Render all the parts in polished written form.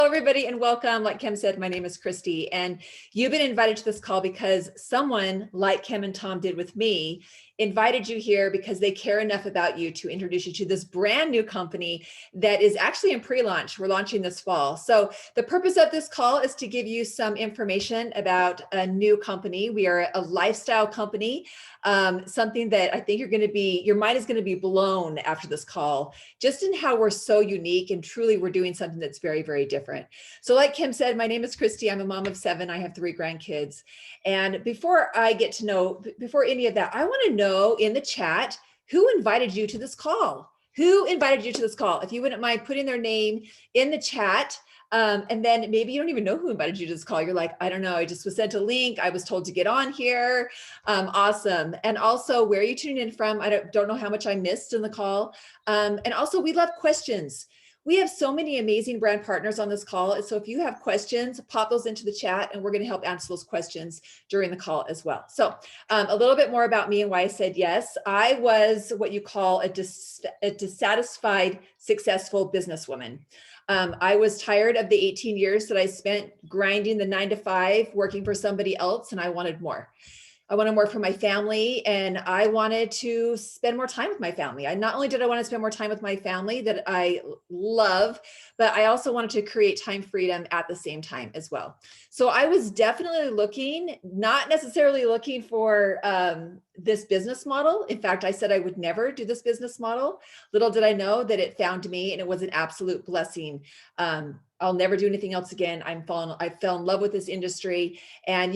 Hello, everybody, and welcome. Like Kim said, my name is Christy, and you've been invited to this call because someone, like Kim and Tom did with me, invited you here because they care enough about you to introduce you to this brand new company that is actually in pre-launch. We're launching this fall. So the purpose of this call is to give you some information about a new company. We are a lifestyle company, something that I think your mind is going to be blown after this call, just in how we're so unique and truly we're doing something that's very, very different. So like Kim said, my name is Christy. I'm a mom of 7. I have 3 grandkids. And before any of that, I want to know in the chat, who invited you to this call? Who invited you to this call? If you wouldn't mind putting their name in the chat. And then maybe you don't even know who invited you to this call. You're like, I don't know. I just was sent a link. I was told to get on here. Awesome. And also, where are you tuning in from? I don't know how much I missed in the call. And also, we love questions. We have so many amazing brand partners on this call. And so if you have questions, pop those into the chat and we're going to help answer those questions during the call as well. So a little bit more about me and why I said yes. I was what you call a dissatisfied, successful businesswoman. I was tired of the 18 years that I spent grinding the 9 to 5, working for somebody else, and I wanted more. I wanted more for my family, and I wanted to spend more time with my family. Not only did I want to spend more time with my family that I love, but I also wanted to create time freedom at the same time as well. So I was definitely looking, not necessarily looking for this business model. In fact, I said I would never do this business model. Little did I know that it found me, and it was an absolute blessing. I'll never do anything else again. I fell in love with this industry, and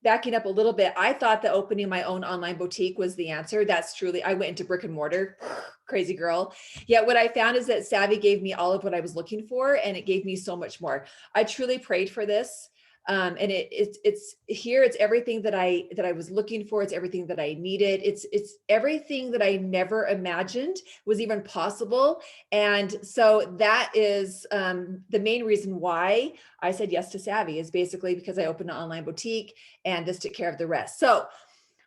backing up a little bit, I thought that opening my own online boutique was the answer. That's truly, I went into brick and mortar, crazy girl. Yet what I found is that Savvi gave me all of what I was looking for, and it gave me so much more. I truly prayed for this. And it's here. It's everything that I was looking for. It's everything that I needed. It's everything that I never imagined was even possible. And so that is the main reason why I said yes to Savvi, is basically because I opened an online boutique and this took care of the rest. So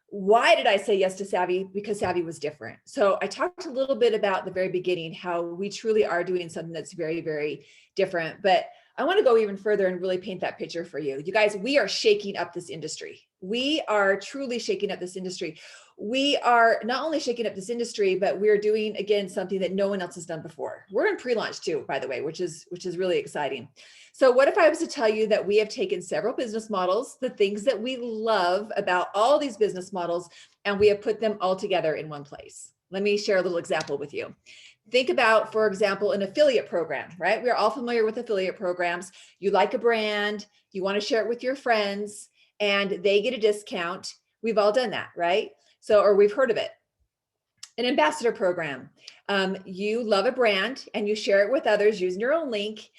why did I say yes to Savvi? Because Savvi was different. So I talked a little bit about the very beginning, how we truly are doing something that's very, very different. But I want to go even further and really paint that picture for you. You guys, we are shaking up this industry. We are truly shaking up this industry. We are not only shaking up this industry, but we're doing, again, something that no one else has done before. We're in pre-launch too, by the way, which is really exciting. So what if I was to tell you that we have taken several business models, the things that we love about all these business models, and we have put them all together in one place? Let me share a little example with you. Think about, for example, an affiliate program, right? We're all familiar with affiliate programs. You like a brand, you want to share it with your friends, and they get a discount. We've all done that, right? So, or we've heard of it. An ambassador program. You love a brand and you share it with others using your own link.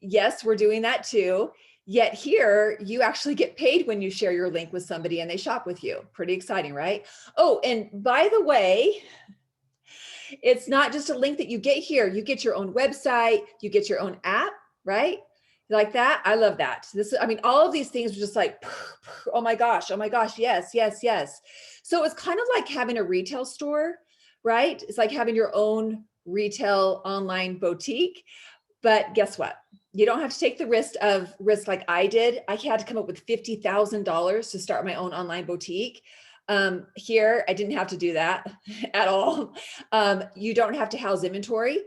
Yes, we're doing that too. Yet here, you actually get paid when you share your link with somebody and they shop with you. Pretty exciting, right? Oh, and by the way, it's not just a link that you get here. You get your own website, you get your own app, right? Like that. I love that. All of these things are just like, oh my gosh, yes, yes, yes. So it's kind of like having a retail store, right? It's like having your own retail online boutique. But guess what? You don't have to take the risk like I did. I had to come up with $50,000 to start my own online boutique. Here, I didn't have to do that at all. You don't have to house inventory.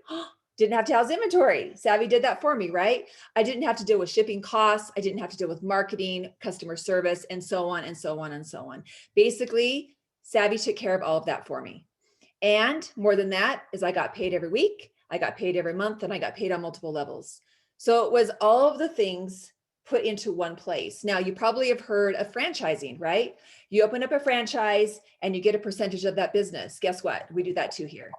Didn't have to house inventory. Savvi did that for me, right? I didn't have to deal with shipping costs. I didn't have to deal with marketing, customer service, and so on and so on and so on. Basically, Savvi took care of all of that for me. And more than that is I got paid every week, I got paid every month, and I got paid on multiple levels. So it was all of the things put into one place. Now, you probably have heard of franchising, right? You open up a franchise and you get a percentage of that business. Guess what? We do that too here.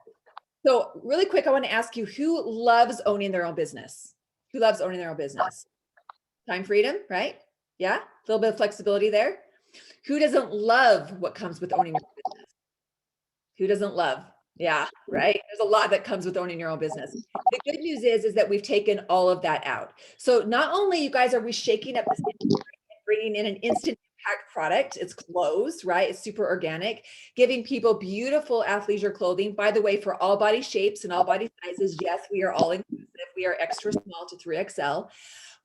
So really quick, I want to ask you, who loves owning their own business? Who loves owning their own business? Time freedom, right? Yeah, a little bit of flexibility there. Who doesn't love what comes with owning your business? Who doesn't love? Yeah, right. There's a lot that comes with owning your own business. The good news is that we've taken all of that out. So not only, you guys, are we shaking up this industry and bringing in an instant impact product, it's clothes, right? It's super organic, giving people beautiful athleisure clothing, by the way, for all body shapes and all body sizes. Yes, we are all inclusive. we are extra small to 3XL.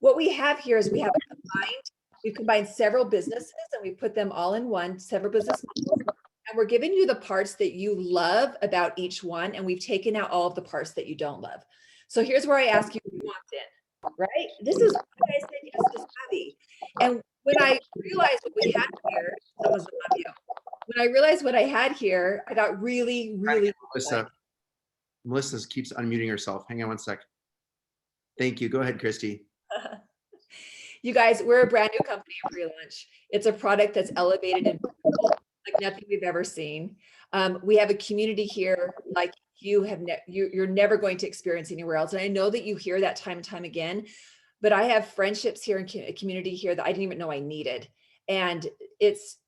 What we have here is we've combined several businesses and we put them all in one, several business models. And we're giving you the parts that you love about each one. And we've taken out all of the parts that you don't love. So here's where I ask you who wants in, right? This is why I said yes to Savvi. And when I realized what we had here, someone's gonna love you. When I realized what I had here, I got really, really. Melissa keeps unmuting herself. Hang on one sec. Thank you. Go ahead, Christy. You guys, we're a brand new company at Relaunch. It's a product that's elevated and like nothing we've ever seen. We have a community here like you're never going to experience anywhere else. And I know that you hear that time and time again, but I have friendships here and a community here that I didn't even know I needed. And it's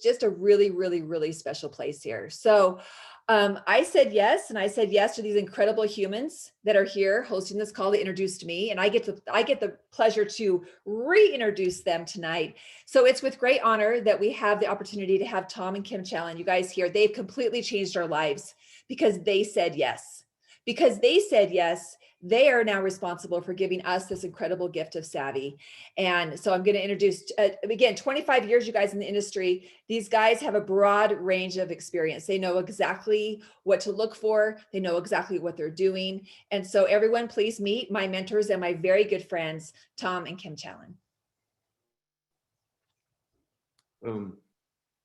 just a really, really, really special place here. So I said yes, and I said yes to these incredible humans that are here hosting this call that introduced me, and I get the pleasure to reintroduce them tonight. So it's with great honor that we have the opportunity to have Tom and Kim Challen, you guys here. They've completely changed our lives because they said yes. Because they said yes, they are now responsible for giving us this incredible gift of Savvi. And so I'm going to introduce, again, 25 years, you guys in the industry. These guys have a broad range of experience. They know exactly what to look for. They know exactly what they're doing. And so everyone, please meet my mentors and my very good friends, Tom and Kim Challen.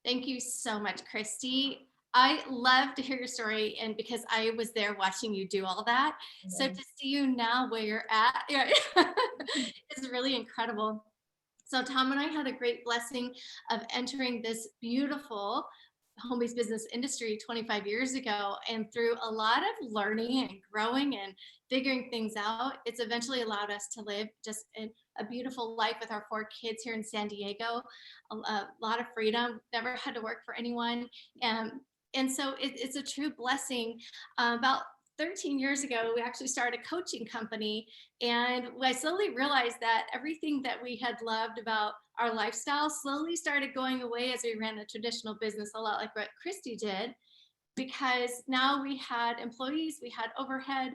Thank you so much, Christy. I love to hear your story, and because I was there watching you do all that. Mm-hmm. So to see you now where you're at, is really incredible. So Tom and I had a great blessing of entering this beautiful home-based business industry 25 years ago, and through a lot of learning and growing and figuring things out, it's eventually allowed us to live just a beautiful life with our 4 kids here in San Diego. A lot of freedom, never had to work for anyone. And so it's a true blessing. About 13 years ago, we actually started a coaching company, and I slowly realized that everything that we had loved about our lifestyle slowly started going away as we ran a traditional business, a lot like what Christy did, because now we had employees, we had overhead,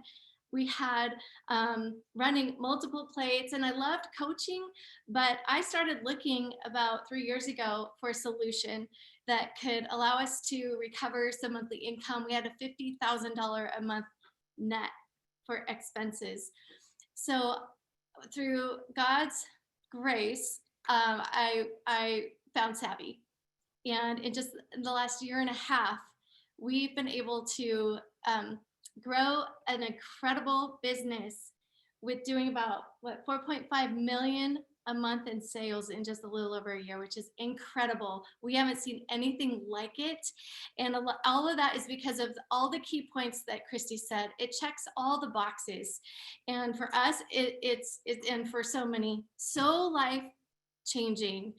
we had running multiple plates, and I loved coaching, but I started looking about 3 years ago for a solution that could allow us to recover some monthly income. We had a $50,000 a month net for expenses. So through God's grace, I found Savvi. And in just the last year and a half, we've been able to grow an incredible business with doing about 4.5 million a month in sales in just a little over a year, which is incredible. We haven't seen anything like it. And all of that is because of all the key points that Christy said. It checks all the boxes. And for us, it's and for so many, so life changing,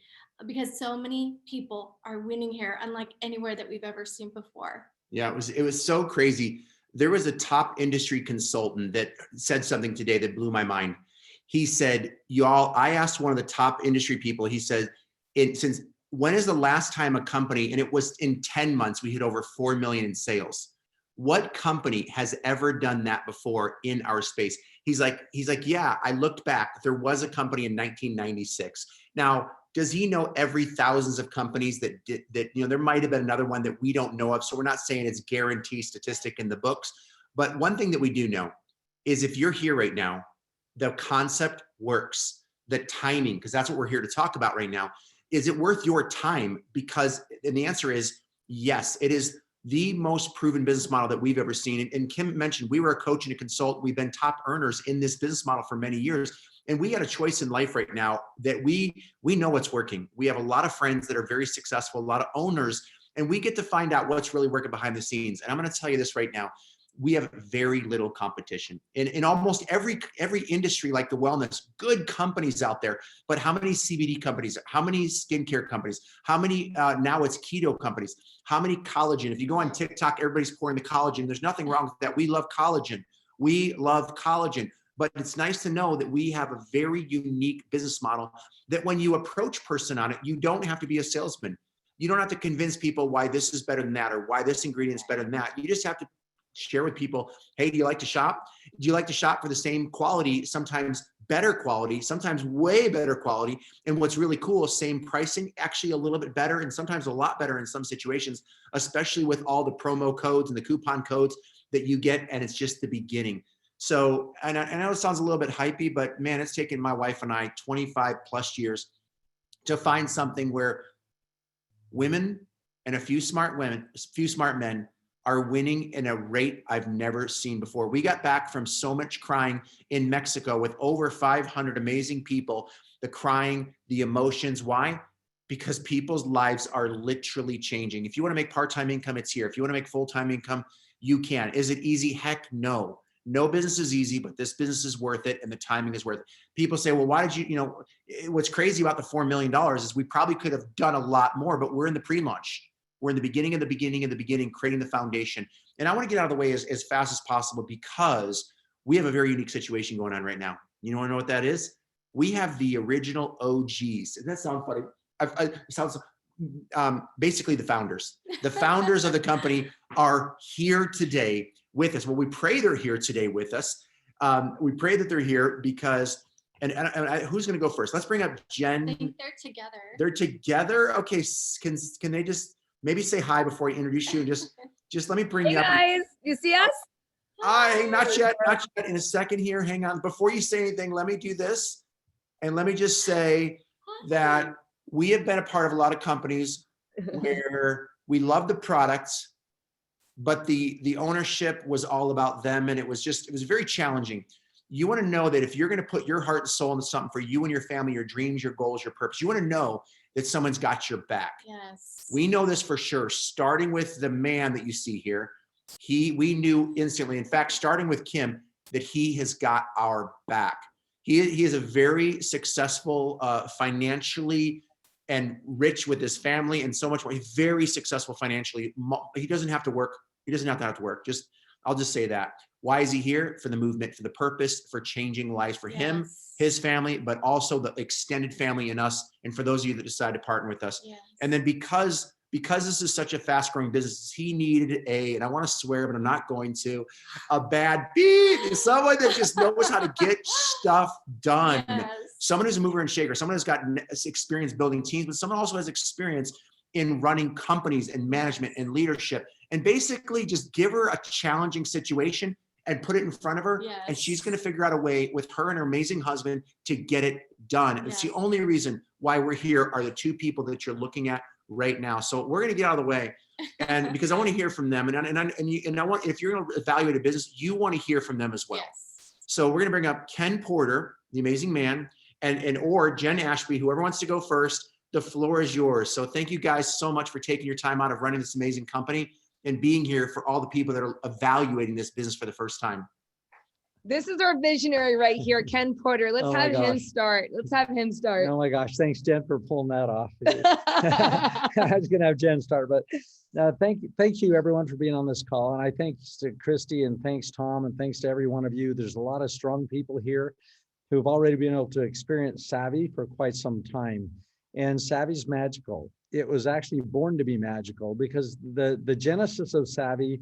because so many people are winning here, unlike anywhere that we've ever seen before. Yeah, it was so crazy. There was a top industry consultant that said something today that blew my mind. He said, y'all, I asked one of the top industry people, he said, since when is the last time a company, and it was in 10 months, we hit over 4 million in sales. What company has ever done that before in our space? He's like, yeah, I looked back. There was a company in 1996. Now, does he know every thousands of companies that there might have been another one that we don't know of. So we're not saying it's guaranteed statistic in the books. But one thing that we do know is if you're here right now, the concept works, the timing, because that's what we're here to talk about right now. Is it worth your time? And the answer is yes, it is the most proven business model that we've ever seen. And Kim mentioned we were a coach and a consultant. We've been top earners in this business model for many years. And we got a choice in life right now that we know what's working. We have a lot of friends that are very successful, a lot of owners, and we get to find out what's really working behind the scenes. And I'm going to tell you this right now. We have very little competition in almost every industry, like the wellness, good companies out there. But how many CBD companies, how many skincare companies, how many, now it's keto companies, how many collagen? If you go on TikTok, everybody's pouring the collagen. There's nothing wrong with that. We love collagen. We love collagen. But it's nice to know that we have a very unique business model that when you approach person on it, you don't have to be a salesman. You don't have to convince people why this is better than that or why this ingredient is better than that. You just have to share with people, hey, do you like to shop? Do you like to shop for the same quality, sometimes better quality, sometimes way better quality? And what's really cool is same pricing, actually a little bit better, and sometimes a lot better in some situations, especially with all the promo codes and the coupon codes that you get. And it's just the beginning. So, and I know it sounds a little bit hypey, but man, it's taken my wife and I 25 plus years to find something where women and a few smart men are winning in a rate I've never seen before. We got back from so much crying in Mexico with over 500 amazing people, the crying, the emotions. Why? Because people's lives are literally changing. If you want to make part-time income, it's here. If you want to make full-time income, you can. Is it easy? Heck no. No business is easy, but this business is worth it and the timing is worth it. People say, well, why did you, what's crazy about the $4 million is we probably could have done a lot more, but we're in the pre-launch. We're in the beginning, creating the foundation. And I want to get out of the way as fast as possible because we have a very unique situation going on right now. You want to know what that is? We have the original OGs. Doesn't that sound funny? It sounds basically the founders. The founders of the company are here today with us. Well, we pray they're here today with us. We pray that they're here because, and who's going to go first? Let's bring up Jen. I think they're together. They're together. Okay, can they just maybe say hi before I introduce you? Just let me bring you up. Hey guys, you see us? Hi, not yet. In a second here. Hang on. Before you say anything, let me do this. And let me just say that we have been a part of a lot of companies where we love the products, but the ownership was all about them. And it was very challenging. You want to know that if you're going to put your heart and soul into something for you and your family, your dreams, your goals, your purpose, you want to know that someone's got your back. Yes. We know this for sure, starting with the man that you see here. We knew instantly, in fact, starting with Kim, that he has got our back. He is a very successful financially and rich with his family and so much more. He's very successful financially. He doesn't have to work. He doesn't have to work. I'll just say that. Why is he here? For the movement, for the purpose, for changing lives for him, his family, but also the extended family in us. And for those of you that decide to partner with us. Yes. And then because this is such a fast growing business, he needed and I want to swear, but I'm not going to, a bad beat, someone that just knows how to get stuff done. Yes. Someone who's a mover and shaker, someone who's got experience building teams, but someone also has experience in running companies and management and leadership. And basically just give her a challenging situation and put it in front of her. Yes. And she's going to figure out a way with her and her amazing husband to get it done. It's the only reason why we're here are the two people that you're looking at right now. So we're going to get out of the way. And because I want to hear from them. And I want, if you're going to evaluate a business, you want to hear from them as well. Yes. So we're going to bring up Ken Porter, the amazing man, or Jen Ashby, whoever wants to go first. The floor is yours. So thank you guys so much for taking your time out of running this amazing company and being here for all the people that are evaluating this business for the first time. This is our visionary right here, Ken Porter. Let's have him start. Oh my gosh, thanks Jen for pulling that off. I was gonna have Jen start, but thank you everyone for being on this call. And I thanks to Christy and thanks Tom and thanks to every one of you. There's a lot of strong people here who have already been able to experience Savvi for quite some time. And Savvi's magical. It was actually born to be magical because the genesis of Savvi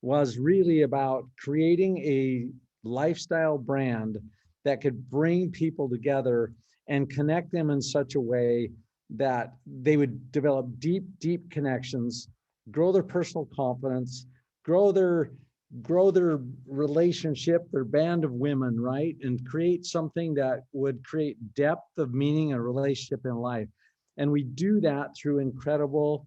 was really about creating a lifestyle brand that could bring people together and connect them in such a way that they would develop deep connections, grow their personal confidence, grow their relationship, their band of women, right? And create something that would create depth of meaning and relationship in life. And we do that through incredible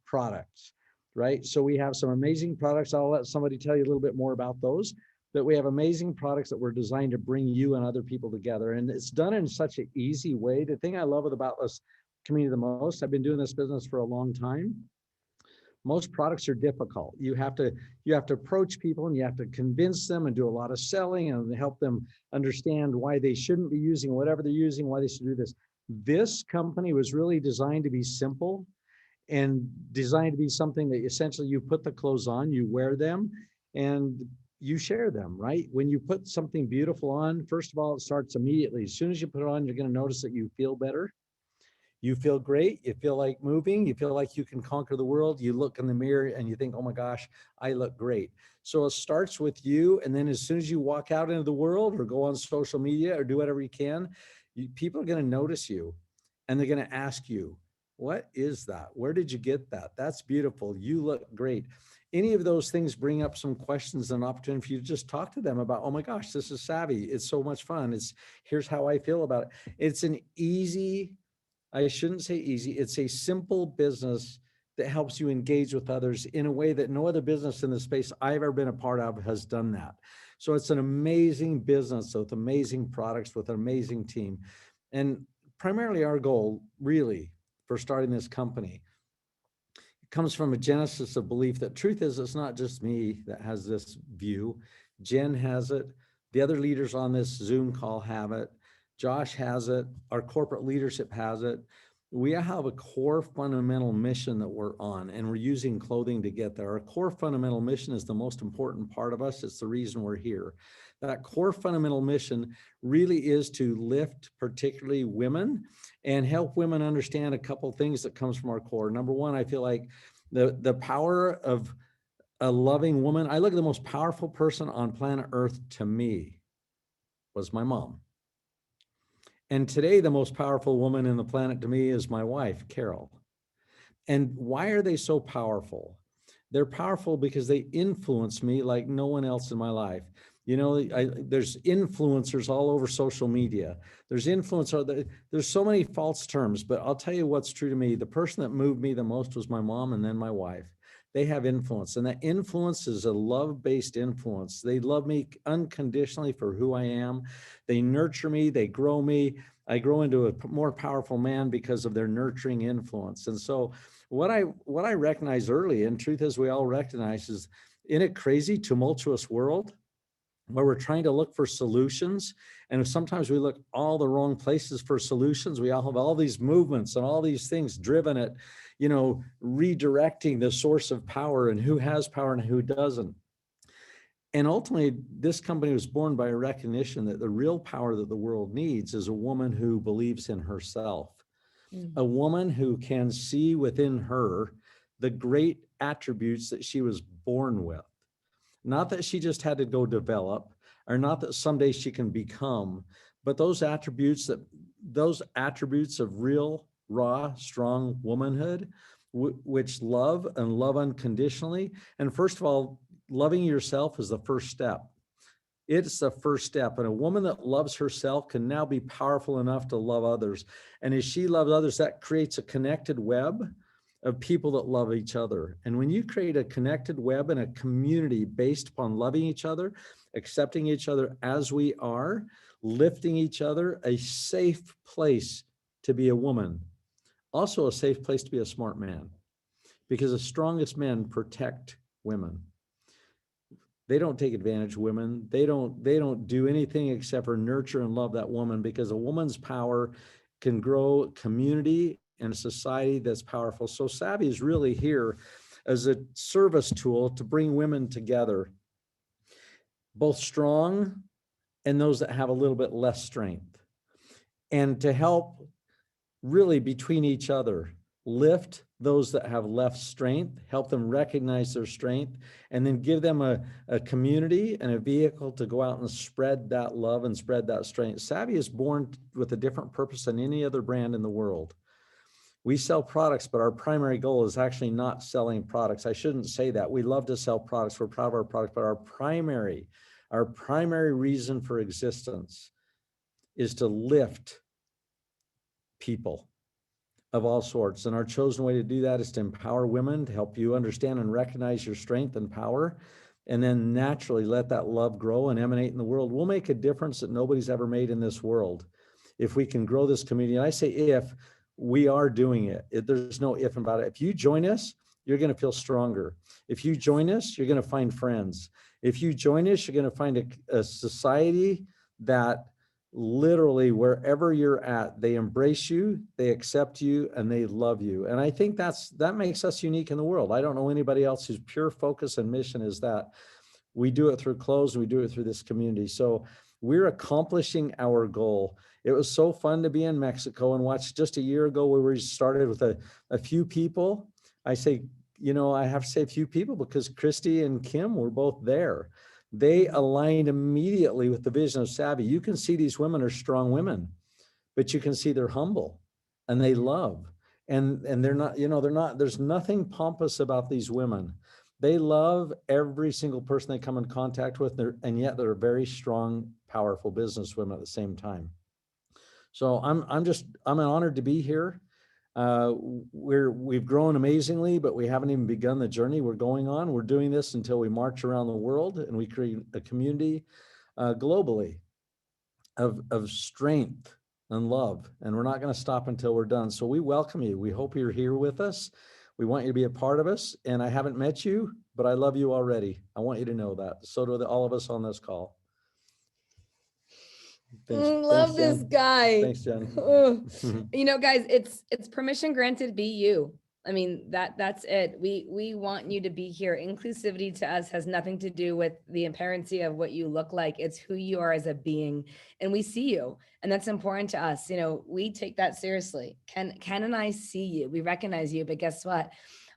products, right? So we have some amazing products. I'll let somebody tell you a little bit more about those, but we have amazing products that were designed to bring you and other people together. And it's done in such an easy way. The thing I love about this community the most, I've been doing this business for a long time. Most products are difficult. You have to approach people and you have to convince them and do a lot of selling and help them understand why they shouldn't be using whatever they're using, why they should do this. This company was really designed to be simple and designed to be something that essentially you put the clothes on, you wear them, and you share them, right? When you put something beautiful on, first of all, it starts immediately. As soon as you put it on, you're going to notice that you feel better. You feel great. You feel like moving. You feel like you can conquer the world. You look in the mirror and you think, oh my gosh, I look great. So it starts with you. And then as soon as you walk out into the world or go on social media or do whatever you can, people are going to notice you and they're going to ask you, what is that? Where did you get that? That's beautiful. You look great. Any of those things bring up some questions and opportunity for you to just talk to them about, oh my gosh, this is Savvi. It's so much fun. Here's how I feel about it. It's an easy, I shouldn't say easy, it's a simple business that helps you engage with others in a way that no other business in the space I've ever been a part of has done that. So it's an amazing business with amazing products, with an amazing team. And primarily our goal really for starting this company comes from a genesis of belief that truth is, it's not just me that has this view. Jen has it. The other leaders on this Zoom call have it. Josh has it. Our corporate leadership has it. We have a core fundamental mission that we're on, and we're using clothing to get there. Our core fundamental mission is the most important part of us. It's the reason we're here. That core fundamental mission really is to lift particularly women and help women understand a couple of things that comes from our core. Number one, I feel like the power of a loving woman. I look at the most powerful person on planet Earth to me was my mom. And today, the most powerful woman in the planet to me is my wife, Carol. And why are they so powerful? They're powerful because they influence me like no one else in my life. You know, there's influencers all over social media. There's there's so many false terms, but I'll tell you what's true to me. The person that moved me the most was my mom and then my wife. They have influence, and that influence is a love-based influence. They love me unconditionally for who I am. They nurture me, they grow me. I grow into a more powerful man because of their nurturing influence. And so what I recognized early, and truth is we all recognize, is in a crazy, tumultuous world where we're trying to look for solutions, and sometimes we look all the wrong places for solutions. We all have all these movements and all these things driven at, you know, redirecting the source of power and who has power and who doesn't. And ultimately, this company was born by a recognition that the real power that the world needs is a woman who believes in herself, a woman who can see within her the great attributes that she was born with. Not that she just had to go develop, or not that someday she can become, but those attributes of real, raw, strong womanhood, which love and love unconditionally. And first of all, loving yourself is the first step. It's the first step. And a woman that loves herself can now be powerful enough to love others. And as she loves others, that creates a connected web of people that love each other. And when you create a connected web and a community based upon loving each other, accepting each other as we are, lifting each other, a safe place to be a woman, also a safe place to be a smart man, because the strongest men protect women. They don't take advantage of women. They don't do anything except for nurture and love that woman, because a woman's power can grow community and a society that's powerful. So Savvi is really here as a service tool to bring women together, both strong and those that have a little bit less strength, and to help really between each other, lift those that have less strength, help them recognize their strength, and then give them a community and a vehicle to go out and spread that love and spread that strength. Savvi is born with a different purpose than any other brand in the world. We sell products, but our primary goal is actually not selling products. I shouldn't say that. We love to sell products. We're proud of our products, but our primary reason for existence is to lift people of all sorts. And our chosen way to do that is to empower women, to help you understand and recognize your strength and power, and then naturally let that love grow and emanate in the world. We'll make a difference that nobody's ever made in this world if we can grow this community. And I say if, we are doing it. There's no if about it. If you join us, you're going to feel stronger. If you join us, you're going to find friends. If you join us, you're going to find a society that literally wherever you're at, they embrace you, they accept you, and they love you. And I think that makes us unique in the world. I don't know anybody else whose pure focus and mission is that. We do it through clothes, and we do it through this community. So we're accomplishing our goal. It was so fun to be in Mexico and watch. Just a year ago, we started with a few people. I say, I have to say a few people because Christy and Kim were both there. They aligned immediately with the vision of Savvi. You can see these women are strong women, but you can see they're humble and they love. And they're not, there's nothing pompous about these women. They love every single person they come in contact with, and yet they're very strong, powerful businesswomen at the same time. So I'm honored to be here. We've grown amazingly, but we haven't even begun the journey we're going on. We're doing this until we march around the world and we create a community globally of strength and love. And we're not going to stop until we're done. So we welcome you. We hope you're here with us. We want you to be a part of us. And I haven't met you, but I love you already. I want you to know that. So do all of us on this call. Love this guy. Thanks, Jen. Guys, it's permission granted, be you. I mean, that's it. We want you to be here. Inclusivity to us has nothing to do with the appearance of what you look like. It's who you are as a being. And we see you. And that's important to us. We take that seriously. Ken and I see you. We recognize you. But guess what?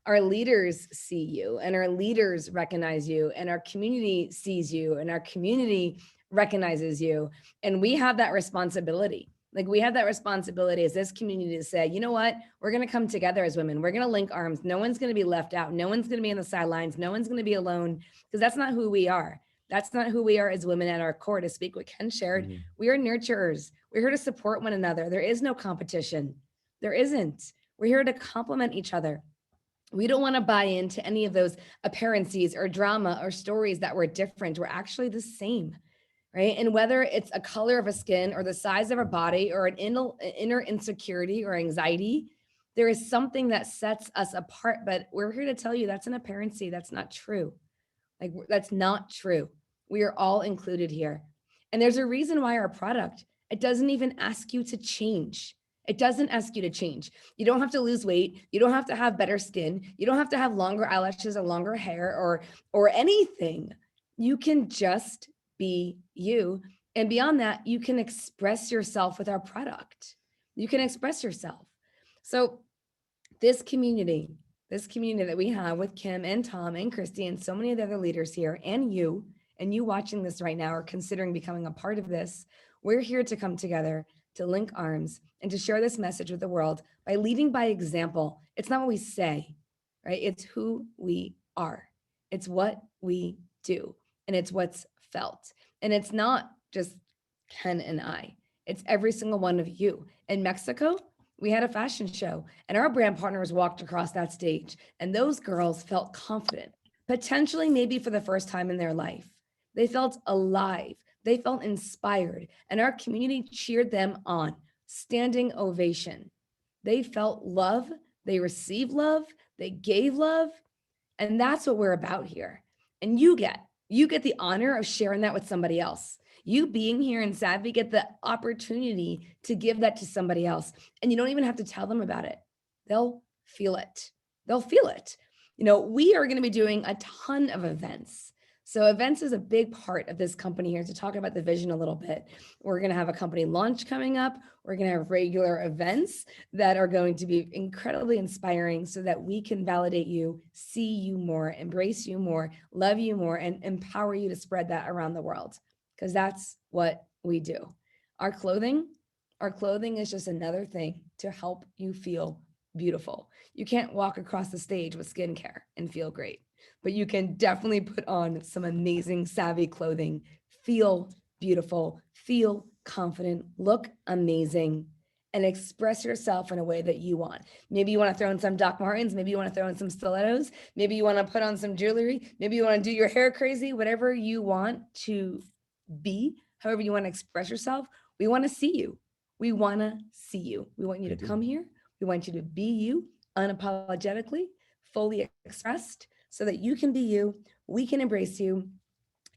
Our leaders see you, and our leaders recognize you, and our community sees you, and our community recognizes you. And we have that responsibility. We have that responsibility as this community to say, you know what, we're going to come together as women. We're going to link arms. No one's going to be left out. No one's going to be on the sidelines. No one's going to be alone, because that's not who we are. That's not who we are as women at our core. To speak what Ken shared, we are nurturers. We're here to support one another. There is no competition. There isn't. We're here to complement each other. We don't want to buy into any of those appearances or drama or stories that we're different. We're actually the same. Right? And whether it's a color of a skin or the size of a body or an inner insecurity or anxiety, there is something that sets us apart. But we're here to tell you that's an appearance. That's not true. That's not true. We are all included here. And there's a reason why our product, it doesn't even ask you to change. It doesn't ask you to change. You don't have to lose weight. You don't have to have better skin. You don't have to have longer eyelashes or longer hair or anything. You can just be you. And beyond that, you can express yourself with our product. You can express yourself. So this community that we have with Kim and Tom and Christy and so many of the other leaders here, and you watching this right now or considering becoming a part of this, we're here to come together, to link arms, and to share this message with the world by leading by example. It's not what we say, right? It's who we are. It's what we do. And it's what's felt. And it's not just Ken and I, it's every single one of you. In Mexico, we had a fashion show and our brand partners walked across that stage, and those girls felt confident, potentially maybe for the first time in their life. They felt alive. They felt inspired, and our community cheered them on. Standing ovation. They felt love. They received love. They gave love. And that's what we're about here. And you get the honor of sharing that with somebody else. You being here in Savvi get the opportunity to give that to somebody else. And you don't even have to tell them about it. They'll feel it. They'll feel it. We are going to be doing a ton of events. So events is a big part of this company here. To talk about the vision a little bit, we're going to have a company launch coming up. We're going to have regular events that are going to be incredibly inspiring so that we can validate you, see you more, embrace you more, love you more, and empower you to spread that around the world, because that's what we do. Our clothing is just another thing to help you feel beautiful. You can't walk across the stage with skincare and feel great, but you can definitely put on some amazing Savvi clothing, feel beautiful, feel confident, look amazing, and express yourself in a way that you want. Maybe you want to throw in some Doc Martens, maybe you want to throw in some stilettos, maybe you want to put on some jewelry, maybe you want to do your hair crazy, whatever you want to be, however you want to express yourself. We want to see you. We want to see you. We want you to come here. We want you to be you unapologetically, fully expressed, so that you can be you, we can embrace you,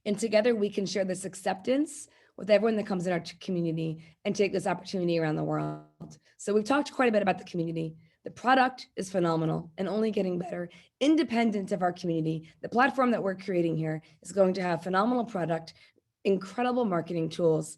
and together we can share this acceptance with everyone that comes in our community and take this opportunity around the world. So we've talked quite a bit about the community. The product is phenomenal and only getting better. Independent of our community, the platform that we're creating here is going to have phenomenal product, incredible marketing tools,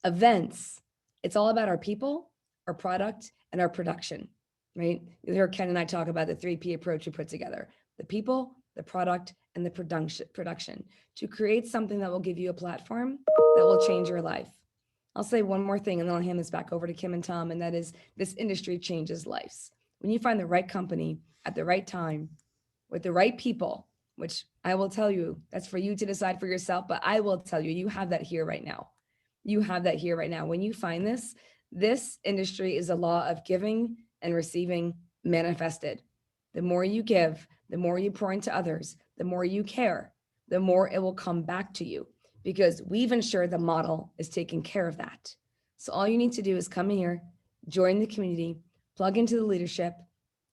events. It's all about our people, our product, and our production, right? You hear Ken and I talk about the 3P approach we put together: the people, the product, and the production to create something that will give you a platform that will change your life. I'll say one more thing and then I'll hand this back over to Kim and Tom, and that is, this industry changes lives. When you find the right company at the right time with the right people, which I will tell you, that's for you to decide for yourself, but I will tell you, you have that here right now. You have that here right now. When you find this industry is a law of giving and receiving manifested. The more you give, the more you pour into others, the more you care, the more it will come back to you, because we've ensured the model is taking care of that. So all you need to do is come here, join the community, plug into the leadership,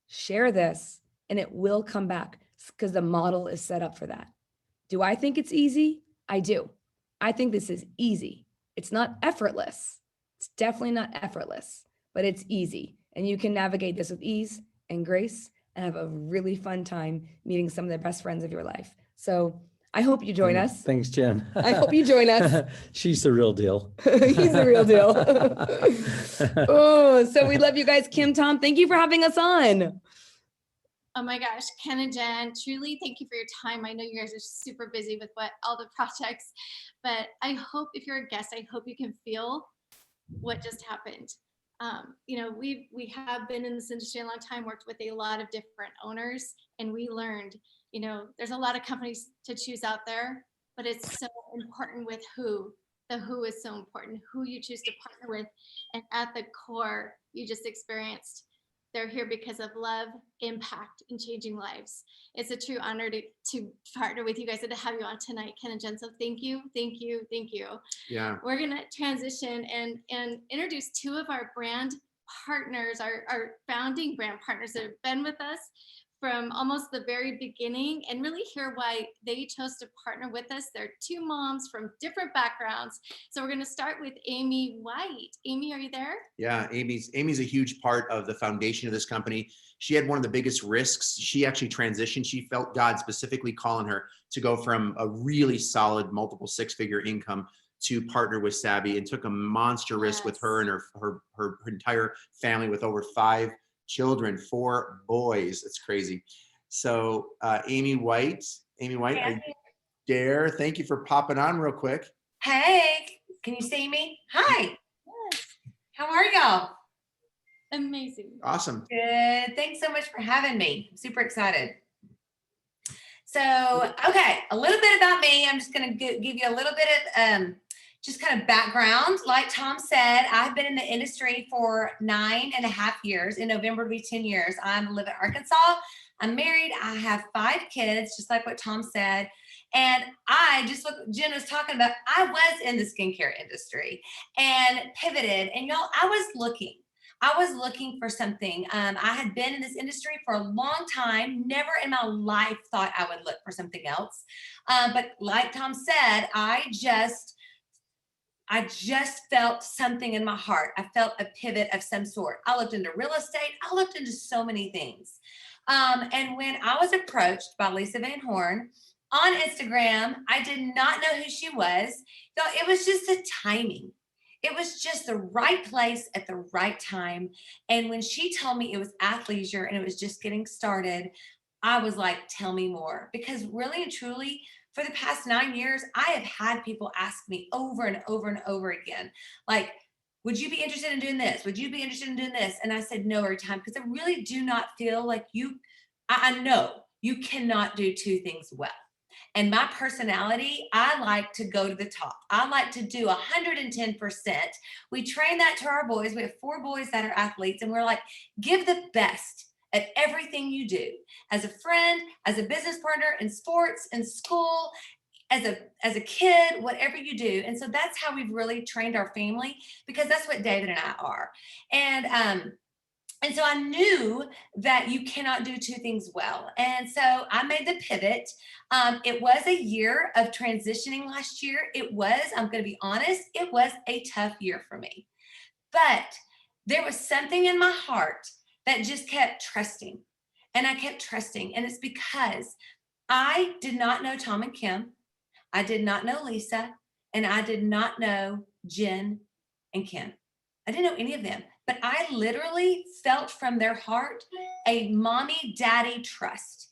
share this, and it will come back because the model is set up for that. Do I think it's easy? I do. I think this is easy. It's not effortless. It's definitely not effortless, but it's easy. And you can navigate this with ease and grace and have a really fun time meeting some of the best friends of your life. So I hope you join us. Thanks, Jen. I hope you join us. She's the real deal. He's the real deal. Oh, so we love you guys. Kim, Tom, thank you for having us on. Oh my gosh, Ken and Jen, truly thank you for your time. I know you guys are super busy with all the projects, but I hope if you're a guest, I hope you can feel what just happened. We have been in this industry a long time, worked with a lot of different owners, and we learned, there's a lot of companies to choose out there, but it's so important with who. The who is so important, who you choose to partner with. And at the core, you just experienced, they're here because of love, impact, and changing lives. It's a true honor to partner with you guys and to have you on tonight, Ken and Jen. So thank you, thank you, thank you. Yeah. We're gonna transition and introduce two of our brand partners, our founding brand partners that have been with us from almost the very beginning, and really hear why they chose to partner with us. They're two moms from different backgrounds. So we're going to start with Amy White. Amy, are you there? Yeah, Amy's a huge part of the foundation of this company. She had one of the biggest risks. She actually transitioned. She felt God specifically calling her to go from a really solid multiple six-figure income to partner with Savvi, and took a monster risk with her and her entire family, with over 5 children, 4 boys. It's crazy. So Amy White, I dare. Thank you for popping on real quick. Hey, can you see me? Hi. Yes. How are y'all? Amazing. Awesome. Good. Thanks so much for having me. I'm super excited. So, okay, a little bit about me. I'm just going to give you a little bit of just kind of background. Like Tom said, I've been in the industry for 9.5 years. In November, it'll be 10 years. I live in Arkansas. I'm married. I have 5 kids, just like what Tom said. And I just, what Jen was talking about, I was in the skincare industry and pivoted. And y'all, I was looking for something. I had been in this industry for a long time, never in my life thought I would look for something else. But like Tom said, I just felt something in my heart. I felt a pivot of some sort. I looked into real estate. I looked into so many things. And when I was approached by Lisa Van Horn on Instagram, I did not know who she was. So it was just a timing. It was just the right place at the right time. And when she told me it was athleisure and it was just getting started, I was like, tell me more. Because really and truly, for the past 9 years, I have had people ask me over and over and over again, like, would you be interested in doing this? Would you be interested in doing this? And I said no every time, because I really do not feel like I know you cannot do 2 things well. And my personality, I like to go to the top. I like to do 110%. We train that to our boys. We have 4 boys that are athletes, and we're like, give the best at everything you do, as a friend, as a business partner, in sports, in school, as a kid, whatever you do. And so that's how we've really trained our family, because that's what David and I are. And so I knew that you cannot do 2 things well. And so I made the pivot. It was a year of transitioning last year. I'm going to be honest, it was a tough year for me. But there was something in my heart that just kept trusting. And I kept trusting. And it's because I did not know Tom and Kim. I did not know Lisa. and I did not know Jen and Ken. I didn't know any of them, but I literally felt from their heart a mommy daddy trust.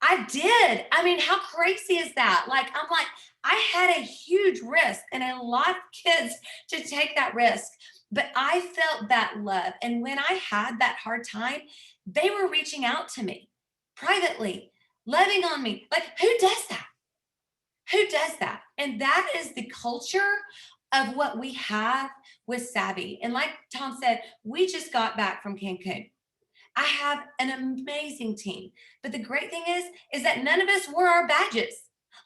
I did. I mean, how crazy is that? Like, I'm like, I had a huge risk and a lot of kids to take that risk, but I felt that love. And when I had that hard time, they were reaching out to me privately, loving on me. Like, who does that? Who does that? And that is the culture of what we have with Savvi. And like Tom said, we just got back from Cancun. I have an amazing team. But the great thing is that none of us wore our badges.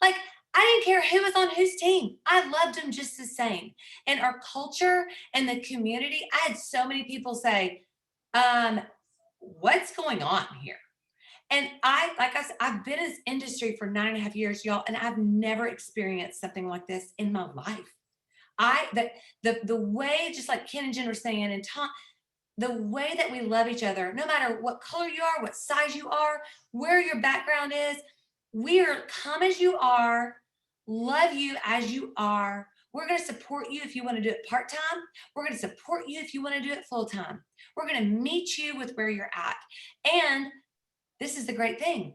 Like, I didn't care who was on whose team. I loved them just the same. And our culture and the community, I had so many people say, what's going on here? And like I said, I've been in this industry for 9.5 years, y'all, and I've never experienced something like this in my life. The way, just like Ken and Jen were saying, and Tom, the way that we love each other, no matter what color you are, what size you are, where your background is, we are come as you are, love you as you are. We're going to support you if you want to do it part-time. We're going to support you if you want to do it full-time. We're going to meet you with where you're at. And this is the great thing.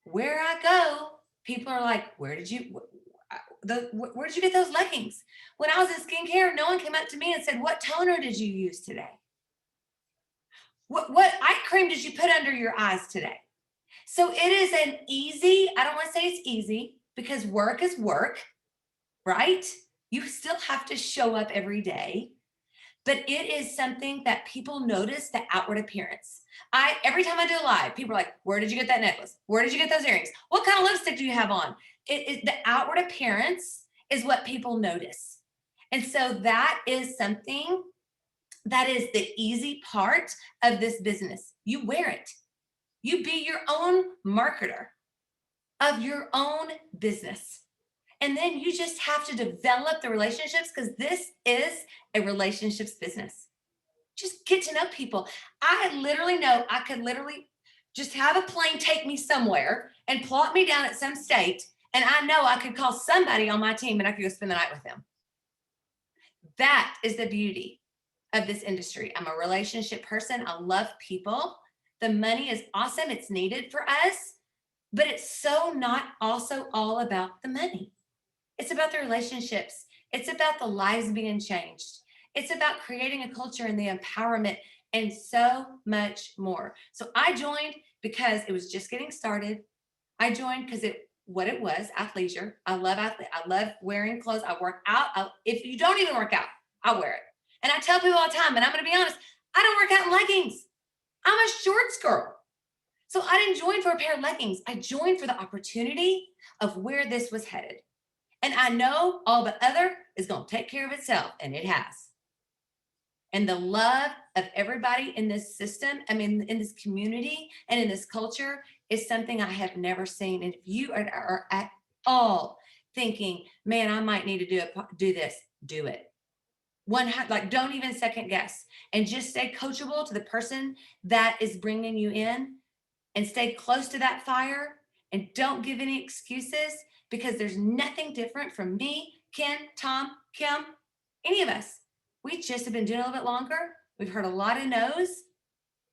Where I go, people are like, where did you get those leggings? When I was in skincare, no one came up to me and said, what toner did you use today? What eye cream did you put under your eyes today? So it is an easy, I don't want to say it's easy because work is work, right? You still have to show up every day, but it is something that people notice, the outward appearance. Every time I do a live, people are like, where did you get that necklace? Where did you get those earrings? What kind of lipstick do you have on? The outward appearance is what people notice. And so that is something that is the easy part of this business. You wear it. You be your own marketer of your own business. And then you just have to develop the relationships because this is a relationships business. Just get to know people. I literally know I could literally just have a plane take me somewhere and plot me down at some state. And I know I could call somebody on my team and I could go spend the night with them. That is the beauty of this industry. I'm a relationship person. I love people. The money is awesome. It's needed for us, but it's so not also all about the money. It's about the relationships. It's about the lives being changed. It's about creating a culture and the empowerment and so much more. So I joined because it was just getting started. I joined because it was athleisure. I love wearing clothes. I work out. If you don't even work out, I wear it. And I tell people all the time, and I'm going to be honest, I don't work out in leggings. I'm a shorts girl. So I didn't join for a pair of leggings. I joined for the opportunity of where this was headed. And I know all the other is going to take care of itself, and it has. And the love of everybody in this system, I mean, in this community and in this culture is something I have never seen. And if you are at all thinking, man, I might need to do this, do it. Don't even second guess, and just stay coachable to the person that is bringing you in, and stay close to that fire, and don't give any excuses, because there's nothing different from me, Ken, Tom, Kim, any of us. We just have been doing a little bit longer. We've heard a lot of no's,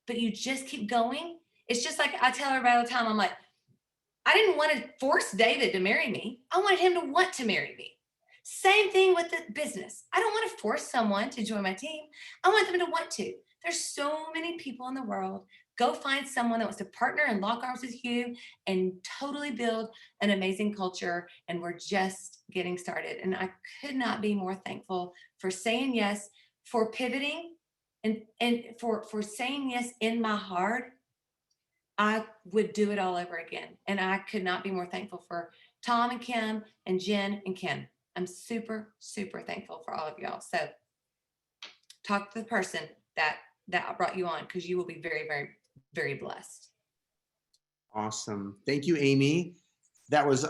but you just keep going. It's just like I tell everybody all the time, I'm like, I didn't want to force David to marry me. I wanted him to want to marry me. Same thing with the business. I don't want to force someone to join my team. I want them to want to. There's so many people in the world. Go find someone that wants to partner and lock arms with you and totally build an amazing culture. And we're just getting started. And I could not be more thankful for saying yes, for pivoting, and for saying yes in my heart. I would do it all over again. And I could not be more thankful for Tom and Kim and Jen and Ken. I'm super, super thankful for all of y'all. So talk to the person that brought you on, because you will be very, very, very blessed. Awesome. Thank you, Amy. That was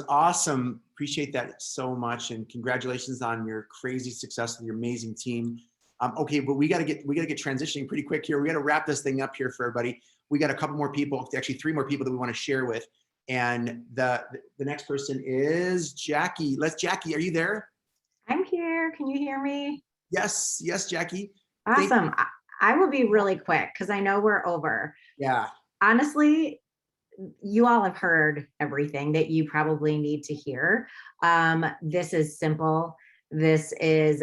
awesome. Appreciate that so much. And congratulations on your crazy success with your amazing team. Okay, but we gotta get transitioning pretty quick here. We gotta wrap this thing up here for everybody. We got a couple more people, actually 3 more people that we want to share with. And the next person is Jackie. Jackie, are you there? I'm here. Can you hear me? Yes, Jackie. Awesome. I will be really quick because I know we're over. Yeah. Honestly, you all have heard everything that you probably need to hear. This is simple. This is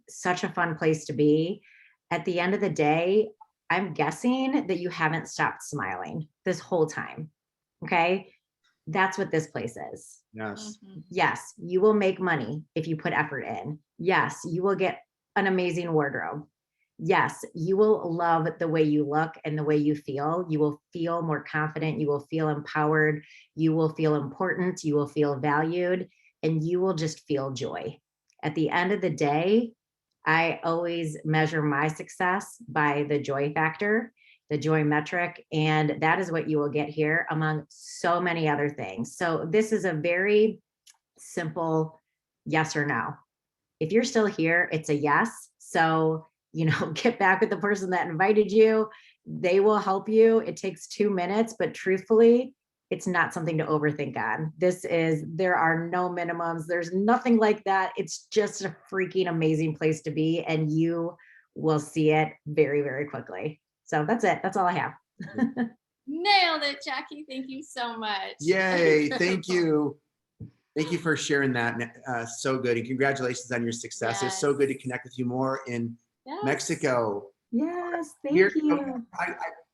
such a fun place to be. At the end of the day, I'm guessing that you haven't stopped smiling this whole time. Okay. That's what this place is. Yes. Yes, you will make money if you put effort in. Yes, you will get an amazing wardrobe. Yes, you will love the way you look and the way you feel. You will feel more confident. You will feel empowered. You will feel important. You will feel valued, and you will just feel joy. At the end of the day, I always measure my success by the joy factor, the joy metric, and that is what you will get here among so many other things. So this is a very simple yes or no. If you're still here, it's a yes. So, get back with the person that invited you. They will help you. It takes 2 minutes, but truthfully, it's not something to overthink on. There are no minimums. There's nothing like that. It's just a freaking amazing place to be, and you will see it very, very quickly. So that's it. That's all I have. Nailed it, Jackie. Thank you so much. Yay. Thank you. Thank you for sharing that. So good. And congratulations on your success. It's so good to connect with you more in Mexico. Yes. Thank you.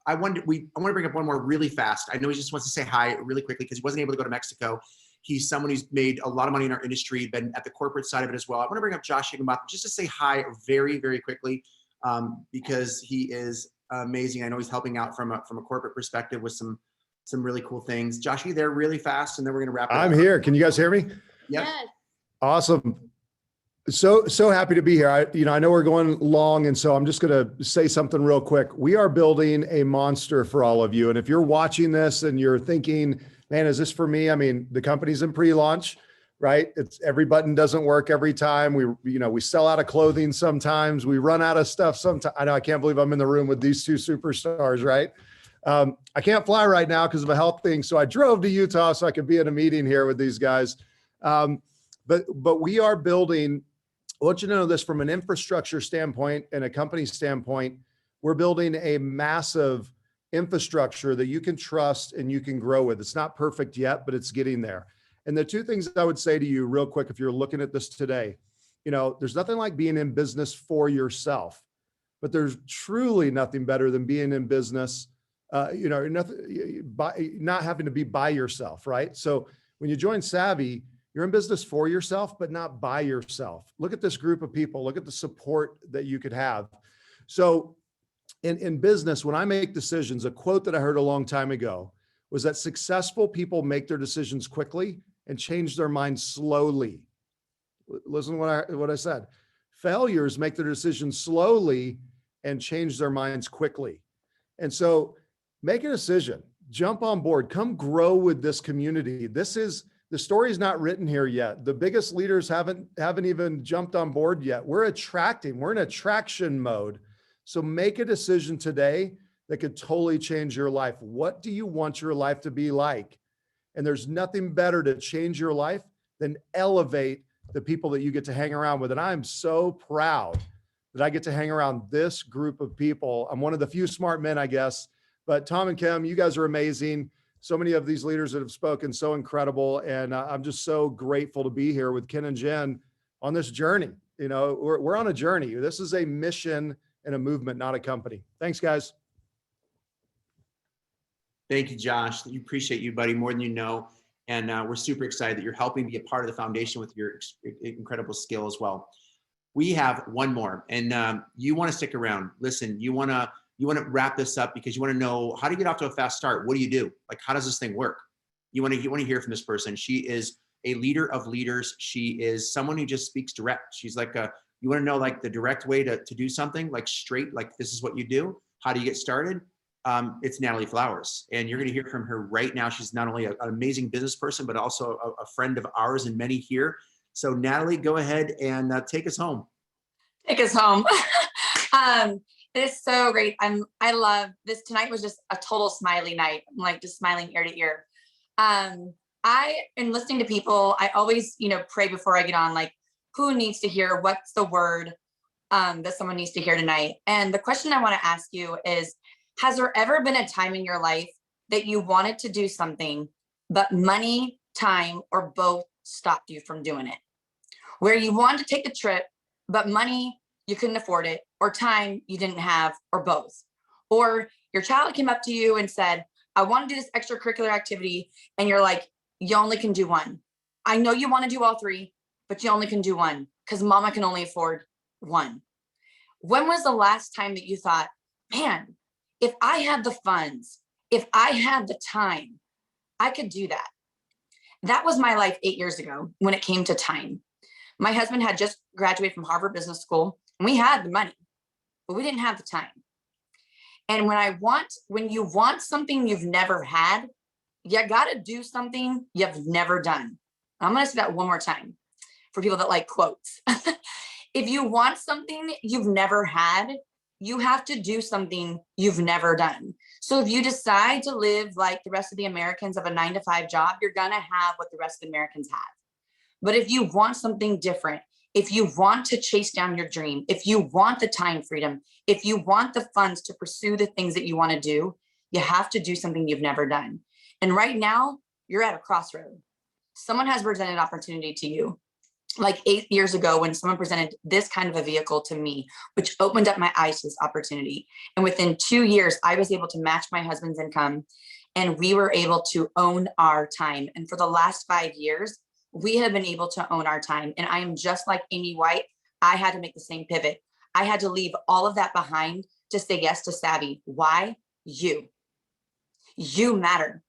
I want to bring up one more really fast. I know he just wants to say hi really quickly because he wasn't able to go to Mexico. He's someone who's made a lot of money in our industry, been at the corporate side of it as well. I want to bring up Josh Higginbotham just to say hi very, very quickly because he is amazing. I know he's helping out from a corporate perspective with some really cool things. Josh, you there really fast, and then we're going to wrap it up. I'm here. Can you guys hear me? Yep. Yes. Awesome. So happy to be here. I know we're going long, and so I'm just going to say something real quick. We are building a monster for all of you. And if you're watching this and you're thinking, man, is this for me? I mean, the company's in pre-launch, right? It's every button doesn't work every time. We sell out of clothing sometimes. We run out of stuff sometimes. I know, I can't believe I'm in the room with these two superstars, right? I can't fly right now because of a health thing. So I drove to Utah so I could be at a meeting here with these guys. But we are building, I want you to know this from an infrastructure standpoint and a company standpoint, we're building a massive infrastructure that you can trust and you can grow with. It's not perfect yet, but it's getting there. And the two things I would say to you real quick, if you're looking at this today, there's nothing like being in business for yourself, but there's truly nothing better than being in business not having to be by yourself, right? So when you join Savvi, you're in business for yourself, but not by yourself. Look at this group of people. Look at the support that you could have. So in business, when I make decisions, a quote that I heard a long time ago was that successful people make their decisions quickly and change their minds slowly. Listen to what I said. Failures make their decisions slowly and change their minds quickly. And so make a decision, jump on board, come grow with this community. The story's not written here yet. The biggest leaders haven't even jumped on board yet. We're in attraction mode. So make a decision today that could totally change your life. What do you want your life to be like? And there's nothing better to change your life than elevate the people that you get to hang around with. And I'm so proud that I get to hang around this group of people. I'm one of the few smart men, I guess. But Tom and Kim, you guys are amazing. So many of these leaders that have spoken, so incredible. And I'm just so grateful to be here with Ken and Jen on this journey. We're on a journey. This is a mission and a movement, not a company. Thanks, guys. Thank you, Josh. We appreciate you, buddy, more than you know. And we're super excited that you're helping be a part of the foundation with your incredible skill as well. We have one more, and you want to stick around. Listen, you want to wrap this up because you want to know how to get off to a fast start. What do you do? Like, how does this thing work? You want to hear from this person. She is a leader of leaders. She is someone who just speaks direct. She's like you want to know like the direct way to do something, like straight, like this is what you do. How do you get started? It's Natalie Flowers, and you're going to hear from her right now. She's not only an amazing business person, but also a friend of ours and many here. So Natalie, go ahead and take us home. Take us home. It is so great. I love this. Tonight was just a total smiley night. I'm like just smiling ear to ear. In listening to people, I always, pray before I get on, like, who needs to hear, what's the word that someone needs to hear tonight? And the question I want to ask you is, has there ever been a time in your life that you wanted to do something, but money, time, or both stopped you from doing it? Where you wanted to take the trip, but money, you couldn't afford it, or time you didn't have, or both. Or your child came up to you and said, I want to do this extracurricular activity. And you're like, you only can do one. I know you want to do all three, but you only can do one because mama can only afford one. When was the last time that you thought, man, if I had the funds, if I had the time, I could do that? That was my life 8 years ago when it came to time. My husband had just graduated from Harvard Business School, and we had the money, but we didn't have the time. And when you want something you've never had, you got to do something you've never done. I'm going to say that one more time for people that like quotes. If you want something you've never had, you have to do something you've never done. So if you decide to live like the rest of the Americans of a 9-to-5 job, you're going to have what the rest of the Americans have. But if you want something different, if you want to chase down your dream, if you want the time freedom, if you want the funds to pursue the things that you want to do, you have to do something you've never done. And right now, you're at a crossroad. Someone has presented an opportunity to you. Like 8 years ago, when someone presented this kind of a vehicle to me, which opened up my eyes to this opportunity. And within 2 years, I was able to match my husband's income, and we were able to own our time. And for the last 5 years, we have been able to own our time. And I am just like Amy White. I had to make the same pivot. I had to leave all of that behind to say yes to Savvi. Why? You matter.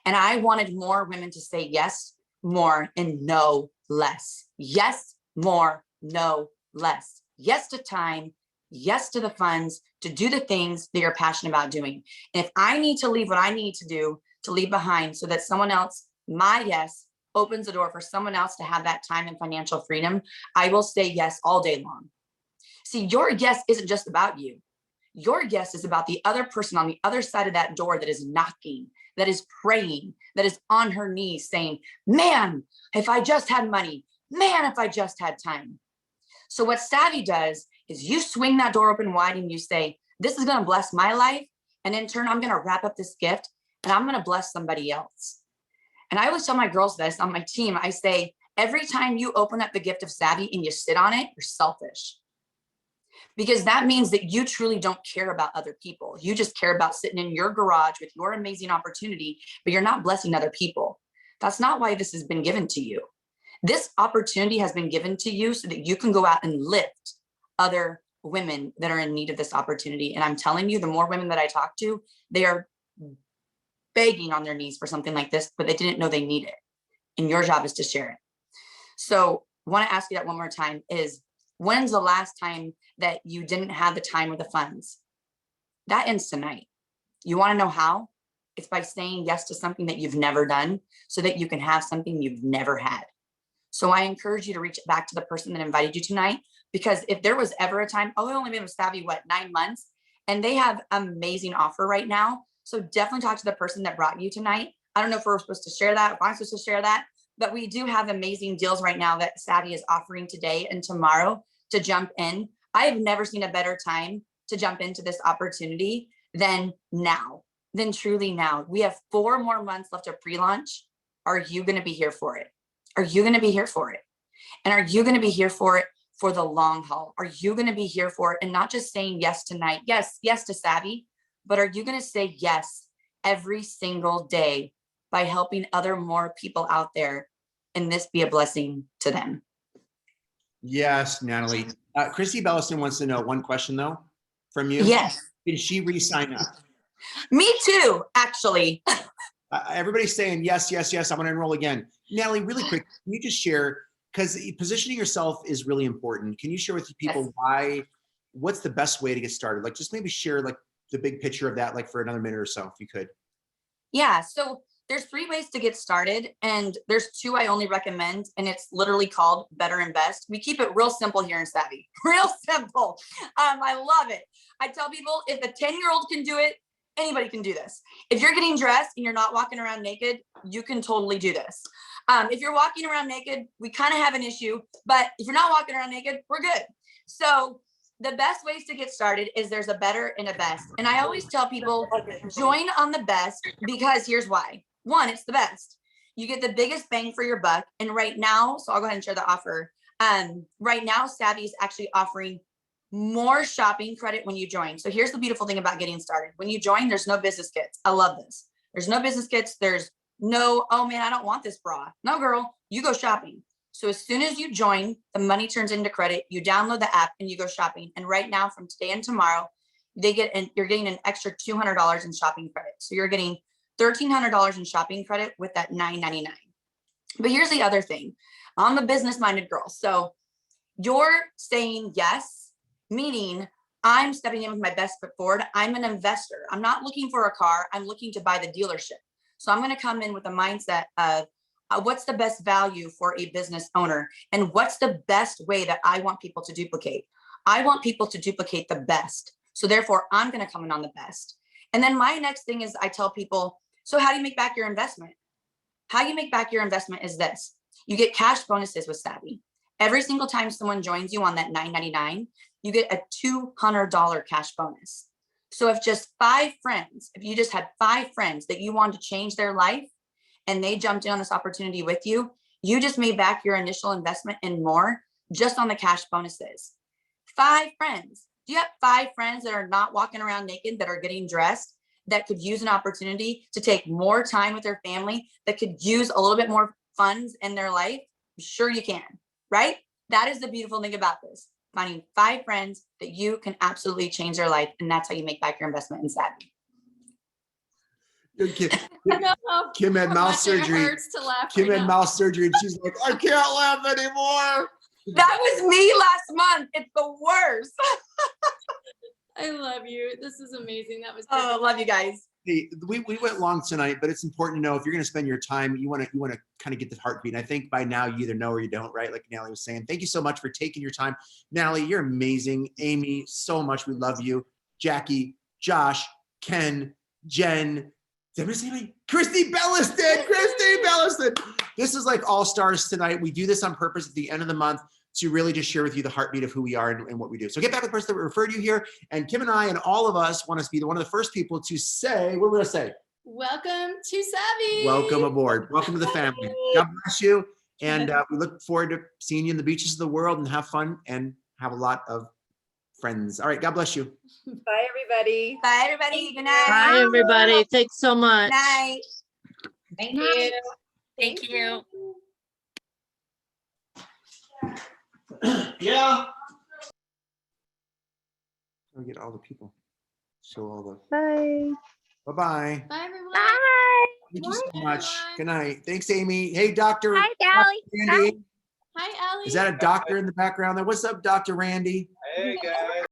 And I wanted more women to say yes more and no less. Yes, more, no less. Yes to time, yes to the funds, to do the things that you're passionate about doing. And if I need to leave what I need to do to leave behind so that someone else, my yes, opens the door for someone else to have that time and financial freedom, I will say yes all day long. See, your yes isn't just about you. Your yes is about the other person on the other side of that door that is knocking, that is praying, that is on her knees saying, man, if I just had money, man, if I just had time. So what Savvi does is you swing that door open wide and you say, this is going to bless my life. And in turn, I'm going to wrap up this gift and I'm going to bless somebody else. And I always tell my girls this on my team. I say, every time you open up the gift of Savvi and you sit on it, you're selfish. Because that means that you truly don't care about other people. You just care about sitting in your garage with your amazing opportunity, but you're not blessing other people. That's not why this has been given to you. This opportunity has been given to you so that you can go out and lift other women that are in need of this opportunity. And I'm telling you, the more women that I talk to, they are begging on their knees for something like this, but they didn't know they need it. And your job is to share it. So I want to ask you that one more time is, when's the last time that you didn't have the time or the funds? That ends tonight. You want to know how? It's by saying yes to something that you've never done so that you can have something you've never had. So I encourage you to reach back to the person that invited you tonight, because if there was ever a time, I've only been with Savvi, 9 months, and they have amazing offer right now. So definitely talk to the person that brought you tonight. I don't know if we're supposed to share that, if I'm supposed to share that, but we do have amazing deals right now that Savvi is offering today and tomorrow to jump in. I have never seen a better time to jump into this opportunity than now, than truly now. We have 4 more months left of pre-launch. Are you going to be here for it? Are you going to be here for it? And are you going to be here for it for the long haul? Are you going to be here for it and not just saying yes tonight? Yes, yes to Savvi, but are you going to say yes every single day by helping more people out there and this be a blessing to them? Yes, Natalie. Christy Belliston wants to know one question though from you. Yes. Did she re-sign up? Me too, actually. Everybody's saying yes, yes, yes. I'm going to enroll again. Natalie, really quick, can you just share, because positioning yourself is really important. Can you share with people what's the best way to get started? Like just maybe share like the big picture of that, like for another minute or so, if you could. Yeah. So there's 3 ways to get started, and there's 2 I only recommend, and it's literally called Better and Best. We keep it real simple here in Savvi, real simple. I love it. I tell people if a 10-year-old can do it, Anybody can do this. If you're getting dressed and you're not walking around naked, you can totally do this. If you're walking around naked, we kind of have an issue, but if you're not walking around naked, we're good. So the best ways to get started is there's a better and a best. And I always tell people, join on the best, because here's why. One, it's the best. You get the biggest bang for your buck. And right now, so I'll go ahead and share the offer. Right now, Savvi is actually offering more shopping credit when you join. So here's the beautiful thing about getting started. When you join, there's no business kits. I love this. There's no business kits. There's no, oh man, I don't want this bra. No, girl, you go shopping. So as soon as you join, the money turns into credit. You download the app and you go shopping. And right now, from today and tomorrow, you're getting an extra $200 in shopping credit. So you're getting $1,300 in shopping credit with that $9.99. But here's the other thing. I'm the business-minded girl. So you're saying yes, meaning I'm stepping in with my best foot forward. I'm an investor. I'm not looking for a car. I'm looking to buy the dealership. So I'm going to come in with a mindset of what's the best value for a business owner, and what's the best way that I want people to duplicate. I want people to duplicate the best. So therefore, I'm going to come in on the best. And then my next thing is I tell people, so how do you make back your investment? How you make back your investment is this. You get cash bonuses with Savvi. Every single time someone joins you on that $9.99, you get a $200 cash bonus. So if just 5 friends, if you just had 5 friends that you wanted to change their life and they jumped in on this opportunity with you, you just made back your initial investment and more just on the cash bonuses. 5 friends. Do you have 5 friends that are not walking around naked, that are getting dressed, that could use an opportunity to take more time with their family, that could use a little bit more funds in their life? Sure you can, right? That is the beautiful thing about this. Finding 5 friends that you can absolutely change their life. And that's how you make back your investment in Savvi. Kim had mouth surgery. Kim had mouth surgery and she's like, I can't laugh anymore. That was me last month. It's the worst. I love you. This is amazing. That was Oh, love you guys. Hey, we went long tonight, but it's important to know if you're going to spend your time, you want to kind of get the heartbeat. And I think by now you either know or you don't, right? Like Natalie was saying. Thank you so much for taking your time. Natalie, you're amazing. Amy, so much. We love you. Jackie, Josh, Ken, Jen, did I miss anybody? Christy Belliston. Christy Belliston. This is like all stars tonight. We do this on purpose at the end of the month to really just share with you the heartbeat of who we are and what we do. So get back to the person that referred you here. And Kim and I and all of us want to be one of the first people to say, what we're going to say? Welcome to Savvi. Welcome aboard. Welcome to the family. God bless you. And we look forward to seeing you in the beaches of the world, and have fun and have a lot of friends. All right. God bless you. Bye, everybody. Bye, everybody. Good night. Bye, everybody. Thanks so much. Night. Thank you. Thank you. Yeah. I'll get all the people. Show all the. Bye. Bye-bye. Bye, everyone. Thank you so much. Good night. Thanks, Amy. Hey, Dr. Hi, Allie. Randy. Hi, Allie. Is that a doctor in the background there? What's up, Dr. Randy? Hey, guys.